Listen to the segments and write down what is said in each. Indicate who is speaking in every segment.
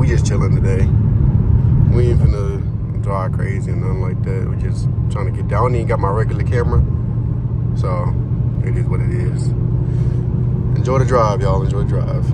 Speaker 1: we just chilling today. We ain't finna drive crazy or nothing like that. We just trying to get down. I don't even got my regular camera, so it is what it is. Enjoy the drive, y'all. Enjoy the drive.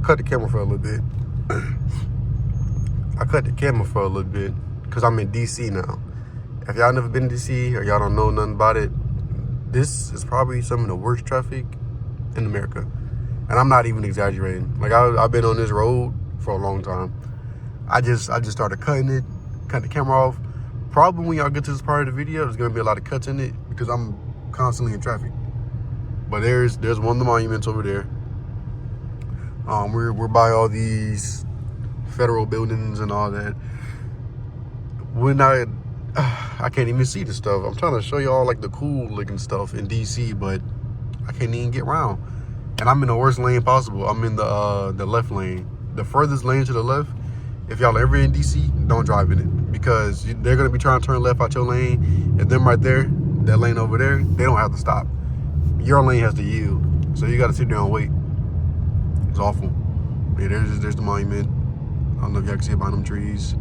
Speaker 1: cut the camera for a little bit. I cut the camera for a little bit because I'm in DC now. If y'all never been to DC or y'all don't know nothing about it, this is probably some of the worst traffic in America. And I'm not even exaggerating. Like I've been on this road for a long time. I just started cutting the camera off. Probably when y'all get to this part of the video, there's gonna be a lot of cuts in it because I'm constantly in traffic. But there's one of the monuments over there. We're by all these federal buildings and all that. When I can't even see the stuff. I'm trying to show y'all like the cool looking stuff in DC, but I can't even get around. And I'm in the worst lane possible. I'm in the left lane, the furthest lane to the left. If y'all ever in DC, don't drive in it because they're gonna be trying to turn left out your lane, and them right there, that lane over there, they don't have to stop. Your lane has to yield, so you got to sit there and wait. It's awful. Yeah, there's the monument. I don't know if y'all can see it behind them trees.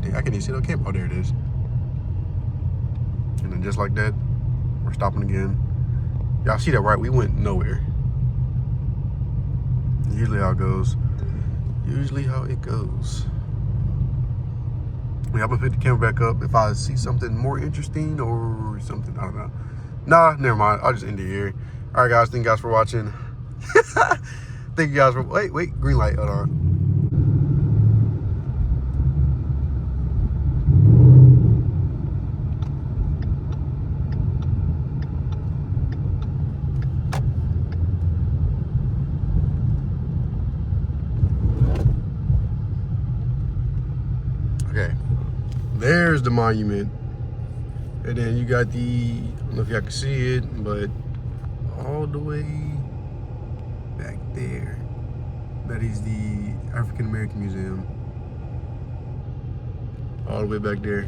Speaker 1: Yeah, I can't even see the camp. Oh, there it is. And then just like that, we're stopping again. Y'all see that, right? We went nowhere. Usually how it goes. Usually how it goes. Yeah, I'm gonna pick the camera back up if I see something more interesting or something. I don't know. Nah, never mind. I'll just end it here. All right, guys. Thank you guys for watching. Thank you guys for wait, green light. Hold on. Okay, there's the monument, and then you got the, I don't know if y'all can see it, but all the way back there, that is the African American Museum. All the way back there.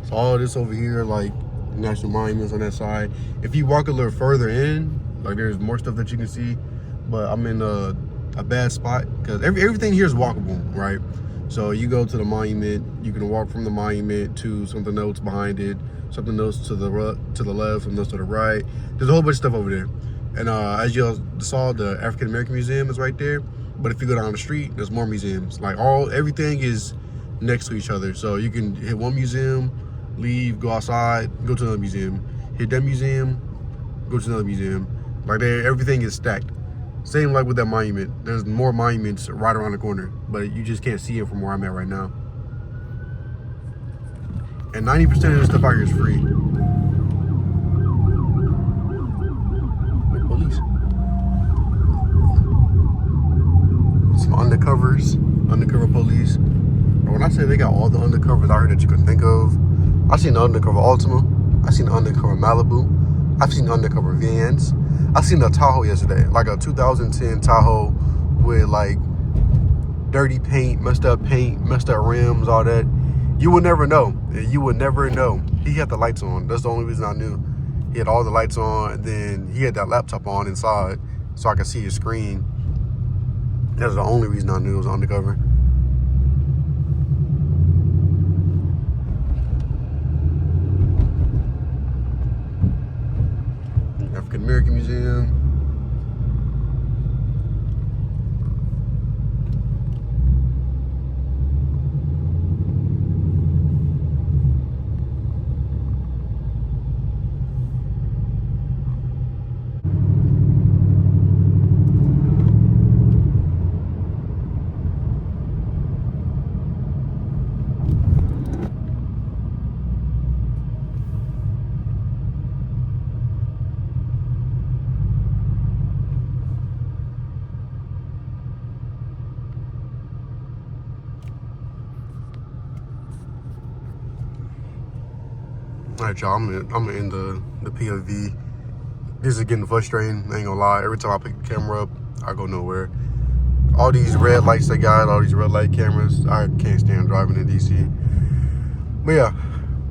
Speaker 1: So all this over here, like national monuments on that side. If you walk a little further in, like there's more stuff that you can see, but I'm in a bad spot because everything here is walkable, right? So you go to the monument, you can walk from the monument to something else behind it, something else to the left, something else to the right. There's a whole bunch of stuff over there. And as you saw, the African American Museum is right there. But if you go down the street, there's more museums. Like everything is next to each other. So you can hit one museum, leave, go outside, go to another museum. Hit that museum, go to another museum. Like everything is stacked. Same like with that monument. There's more monuments right around the corner, but you just can't see it from where I'm at right now. And 90% of the stuff out here is free. Wait, police. Some undercover police. But when I say they got all the undercovers out here that you can think of, I've seen the undercover Altima. I've seen the undercover Malibu. I've seen undercover Vans. I seen a Tahoe yesterday, like a 2010 Tahoe with like dirty paint, messed up rims, all that. You would never know. You would never know. He had the lights on. That's the only reason I knew. He had all the lights on, and then he had that laptop on inside so I could see his screen. That's the only reason I knew it was undercover. African American Museum. All right, y'all, I'm gonna end the POV. This is getting frustrating, I ain't gonna lie. Every time I pick the camera up, I go nowhere. All these red lights they got, all these red light cameras, I can't stand driving in DC. But yeah,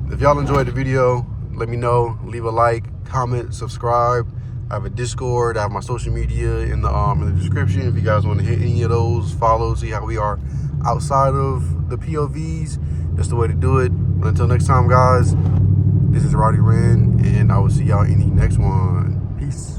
Speaker 1: if y'all enjoyed the video, let me know. Leave a like, comment, subscribe. I have a Discord, I have my social media in the description. If you guys want to hit any of those, follow, see how we are outside of the POVs. That's the way to do it. But until next time, guys, this is Roddy Ren, and I will see y'all in the next one. Peace.